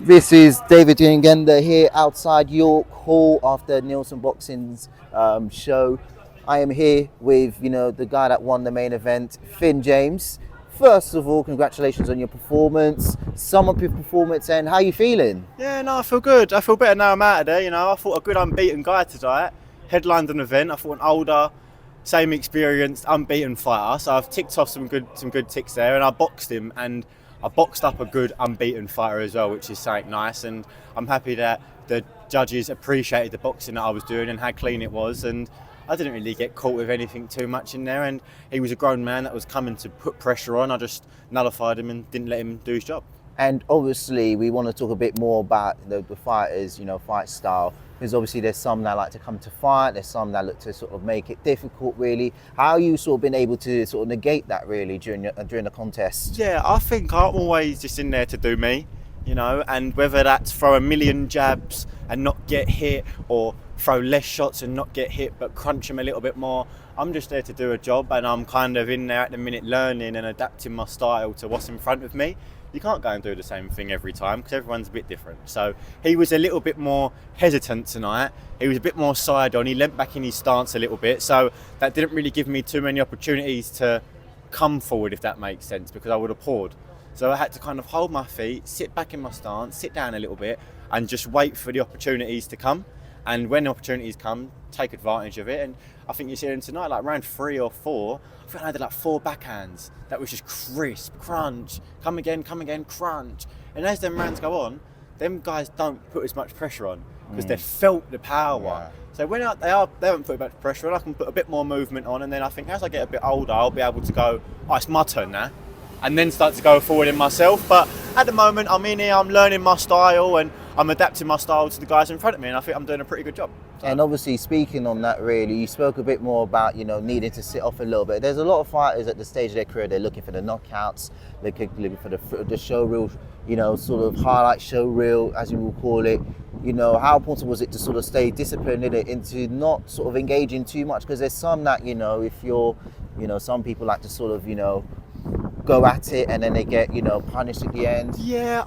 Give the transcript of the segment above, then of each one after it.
This is David Ngenda here outside York Hall after Nielsen Boxing's show. I am here with, the guy that won the main event, Finn James. First of all, congratulations on your performance, sum up your performance, and how you feeling? Yeah, no, I feel good. I feel better now I'm out of there. I thought a good unbeaten guy tonight. Headlined an event. I thought an older, same experienced, unbeaten fighter. So I've ticked off some good ticks there, and I boxed him, and I boxed up a good unbeaten fighter as well, which is something nice. And I'm happy that the judges appreciated the boxing that I was doing and how clean it was. And I didn't really get caught with anything too much in there. And he was a grown man that was coming to put pressure on. I just nullified him and didn't let him do his job. And obviously, we want to talk a bit more about the fighters, fight style. Because obviously, there's some that like to come to fight. There's some that look to sort of make it difficult. Really, how you sort of been able to sort of negate that really during the contest? Yeah, I think I'm always just in there to do me, and whether that's throw a million jabs and not get hit, or throw less shots and not get hit but crunch them a little bit more. I'm just there to do a job, and I'm kind of in there at the minute learning and adapting my style to what's in front of me. You can't go and do the same thing every time because everyone's a bit different. So he was a little bit more hesitant tonight. He was a bit more side on. He leant back in his stance a little bit. So that didn't really give me too many opportunities to come forward, if that makes sense, because I would have poured. So I had to kind of hold my feet, sit back in my stance, sit down a little bit, and just wait for the opportunities to come. And when the opportunities come, take advantage of it. And I think you see them tonight, like round 3 or 4, I think I had like 4 backhands that was just crisp, crunch, come again, crunch. And as them rounds go on, them guys don't put as much pressure on because they've felt the power. Yeah. So when they haven't put much pressure on, I can put a bit more movement on. And then I think as I get a bit older, I'll be able to go, oh, it's my turn now. And then start to go forward in myself. But at the moment, I'm in here, I'm learning my style, and I'm adapting my style to the guys in front of me, and I think I'm doing a pretty good job. So. And obviously, speaking on that, really, you spoke a bit more about, needing to sit off a little bit. There's a lot of fighters at the stage of their career, they're looking for the knockouts, they're looking for the show reel, sort of highlight show reel, as you will call it. How important was it to sort of stay disciplined in it, into not sort of engaging too much? Because there's some that, if you're, some people like to sort of, go at it and then they get, punished at the end. Yeah,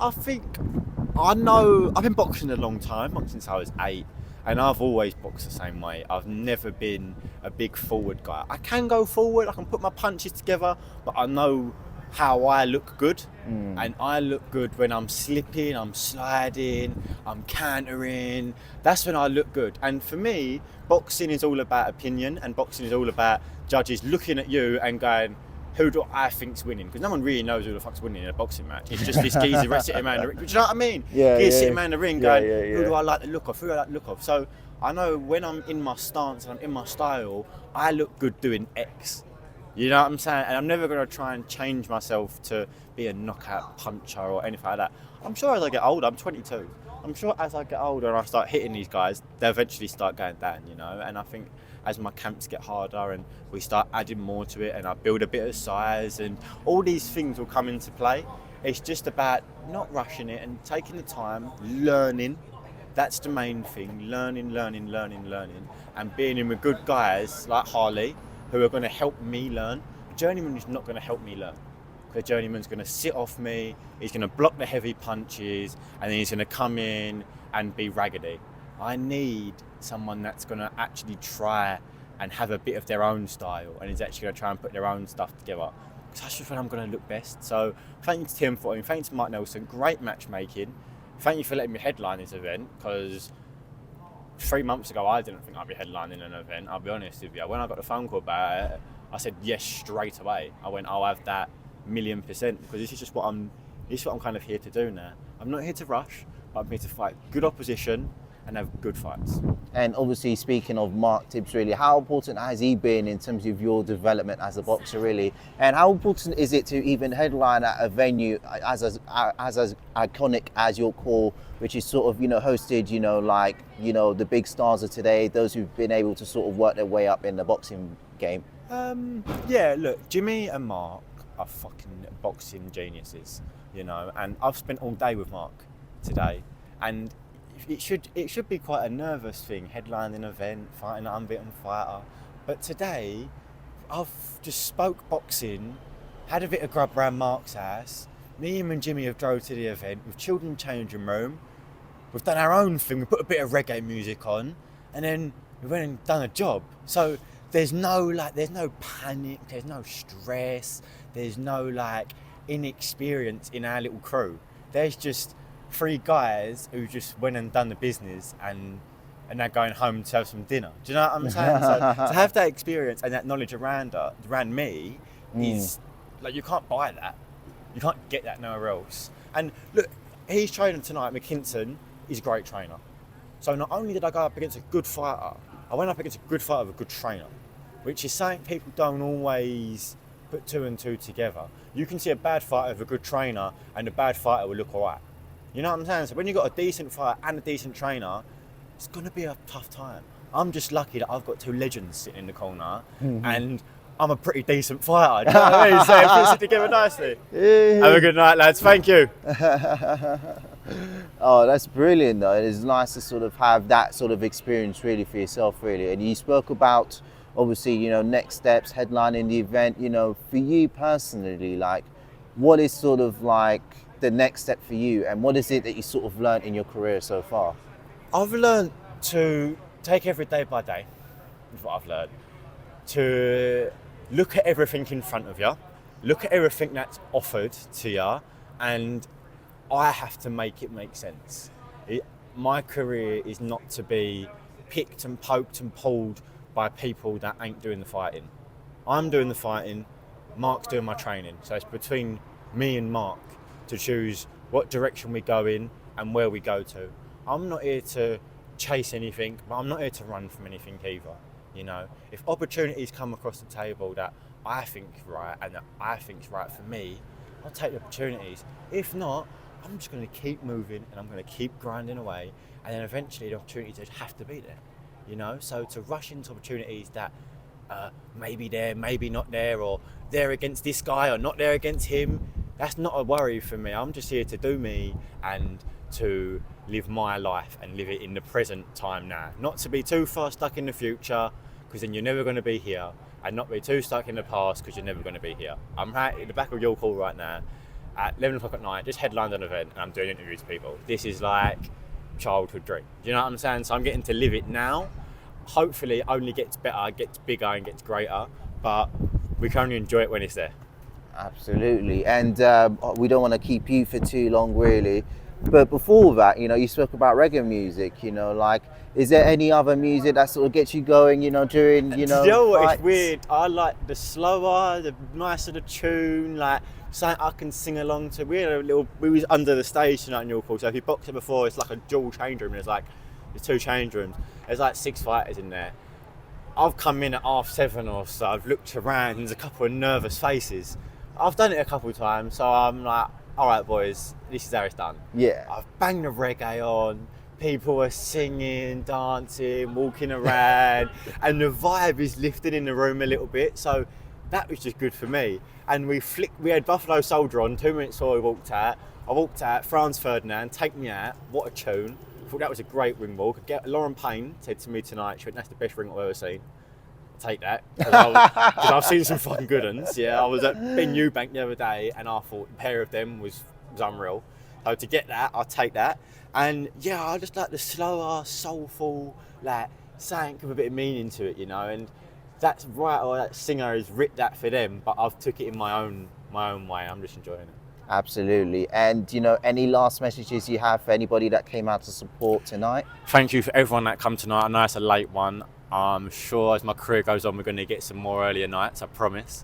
I know, I've been boxing a long time, boxing since I was 8, and I've always boxed the same way. I've never been a big forward guy. I can go forward, I can put my punches together, but I know how I look good, and I look good when I'm slipping, I'm sliding, I'm countering. That's when I look good. And for me, boxing is all about opinion, and boxing is all about judges looking at you and going, who do I think's winning? Because no one really knows who the fuck's winning in a boxing match. It's just this geezer sitting around the ring. Do you know what I mean? He's sitting around the ring going, who do I like the look of? Who do I like the look of? So I know when I'm in my stance and I'm in my style, I look good doing X. You know what I'm saying? And I'm never going to try and change myself to be a knockout puncher or anything like that. I'm sure as I get older, I'm 22. I'm sure as I get older and I start hitting these guys, they'll eventually start going down, And I think as my camps get harder and we start adding more to it and I build a bit of size and all these things will come into play. It's just about not rushing it and taking the time, learning. That's the main thing, learning, and being in with good guys like Harley who are going to help me learn. A journeyman is not going to help me learn. The journeyman's going to sit off me, he's going to block the heavy punches, and then he's going to come in and be raggedy. I need someone that's going to actually try and have a bit of their own style and is actually going to try and put their own stuff together. Because that's just when I'm going to look best. So thank you to Tim for it, thank you to Mark Nelson, great matchmaking. Thank you for letting me headline this event, because 3 months ago I didn't think I'd be headlining an event, I'll be honest with you. When I got the phone call about it, I said yes straight away. I went, I'll have that 1,000,000%, because this is just what I'm kind of here to do now. I'm not here to rush, but I'm here to fight good opposition and have good fights. And obviously, speaking of Mark Tibbs, really, how important has he been in terms of your development as a boxer, really? And how important is it to even headline at a venue as iconic as York Hall, which is sort of, hosted, the big stars of today, those who've been able to sort of work their way up in the boxing game? Yeah, look, Jimmy and Mark are fucking boxing geniuses, and I've spent all day with Mark today, and it should be quite a nervous thing, headlining an event, fighting an unbeaten fighter. But today, I've just spoke boxing, had a bit of grub round Mark's house, me, him and Jimmy have drove to the event. We've chilled in the changing room. We've done our own thing. We put a bit of reggae music on, and then we went and done a job. So there's no panic, there's no stress, there's no inexperience in our little crew. There's just 3 guys who just went and done the business and they're going home to have some dinner. Do you know what I'm saying? So to have that experience and that knowledge around me is you can't buy that. You can't get that nowhere else. And look, he's training tonight. McKinson is a great trainer. So not only did I go up against a good fighter, I went up against a good fighter with a good trainer, which is something people don't always put 2 and 2 together. You can see a bad fighter with a good trainer and a bad fighter will look alright. You know what I'm saying? So when you've got a decent fighter and a decent trainer, it's going to be a tough time. I'm just lucky that I've got 2 legends sitting in the corner and I'm a pretty decent fighter. Do you know what I mean? So it fits it together nicely. Have a good night, lads. Thank you. Oh, that's brilliant though. It's nice to sort of have that sort of experience really for yourself really. And you spoke about obviously, next steps, headlining the event, for you personally, what is sort of the next step for you and what is it that you sort of learned in your career so far? I've learned to take every day by day, is what I've learned. To look at everything in front of you, look at everything that's offered to you, and I have to make it make sense. My career is not to be picked and poked and pulled by people that ain't doing the fighting. I'm doing the fighting, Mark's doing my training. So it's between me and Mark to choose what direction we go in and where we go to. I'm not here to chase anything, but I'm not here to run from anything either. If opportunities come across the table that I think's right and that I think's right for me, I'll take the opportunities. If not, I'm just going to keep moving and I'm going to keep grinding away, and then eventually the opportunities just have to be there. So to rush into opportunities that maybe there, maybe not there, or they're against this guy or not there against him, that's not a worry for me. I'm just here to do me and to live my life and live it in the present time now. Not to be too far stuck in the future, because then you're never going to be here, and not be too stuck in the past, because you're never going to be here. I'm right at the back of York Hall right now at 11 o'clock at night, just headlined an event, and I'm doing interviews to people. This is like childhood dream. Do you know what I'm saying? So I'm getting to live it now. Hopefully it only gets better, gets bigger and gets greater, but we can only enjoy it when it's there. Absolutely. And we don't want to keep you for too long really. But before that, you spoke about reggae music, is there any other music that sort of gets you going, during, Do you know what? fights? It's weird. I like the slower, the nicer the tune, something I can sing along to. We was under the stage tonight in York Hall, so if you boxed it before, it's like a dual change room. There's 2 change rooms. There's 6 fighters in there. I've come in at 7:30 or so, I've looked around, and there's a couple of nervous faces. I've done it a couple of times, so I'm like, all right, boys, this is how it's done. Yeah. I've banged the reggae on, people are singing, dancing, walking around, and the vibe is lifted in the room a little bit, so that was just good for me. And we had Buffalo Soldier on, 2 minutes before we walked out. I walked out, Franz Ferdinand, Take Me Out, what a tune. I thought that was a great ring walk. Lauren Payne said to me tonight, she went, that's the best ring I've ever seen. Take that, because I've seen some fucking good ones. Yeah, I was at Ben Eubank the other day and I thought a pair of them was unreal. So to get that, I'll take that. And yeah, I just like the slower, soulful, something with a bit of meaning to it, and that's right, or that singer has written that for them, but I've took it in my own way. I'm just enjoying it. Absolutely. And any last messages you have for anybody that came out to support tonight? Thank you for everyone that come tonight. I know it's a late one. I'm sure as my career goes on, we're going to get some more earlier nights, I promise.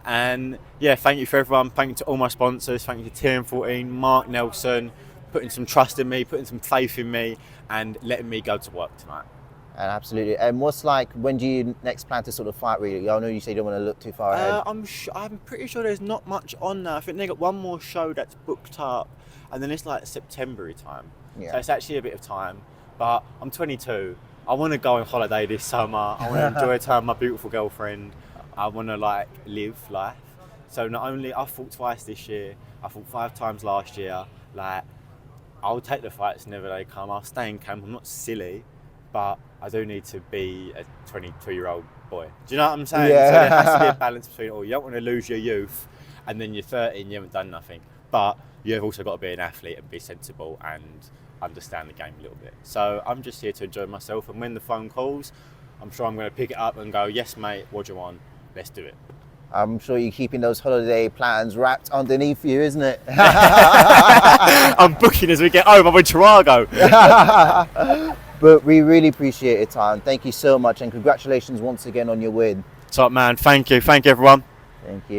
And yeah, thank you for everyone. Thank you to all my sponsors. Thank you to TM14, Mark Nelson, putting some trust in me, putting some faith in me, and letting me go to work tonight. And absolutely. And what's when do you next plan to sort of fight really? I know you say you don't want to look too far ahead. I'm pretty sure there's not much on now. I think they got one more show that's booked up, and then it's September time. Yeah. So it's actually a bit of time. But I'm 22. I want to go on holiday this summer. I want to enjoy time with my beautiful girlfriend. I want to live life. So not only I fought twice this year, I fought 5 times last year. I'll take the fights whenever they come. I'll stay in camp. I'm not silly, but I do need to be a 22-year-old boy. Do you know what I'm saying? Yeah. So there has to be a balance between, you don't want to lose your youth, and then you're 30 and you haven't done nothing. but you've also got to be an athlete and be sensible and understand the game a little bit. So I'm just here to enjoy myself, and when the phone calls, I'm sure I'm going to pick it up and go, yes mate, what do you want? Let's do it. I'm sure you're keeping those holiday plans wrapped underneath you, isn't it? I'm booking as we get home. I'm in Toronto. But we really appreciate your time. Thank you so much, and congratulations once again on your win. Top man, thank you everyone. Thank you.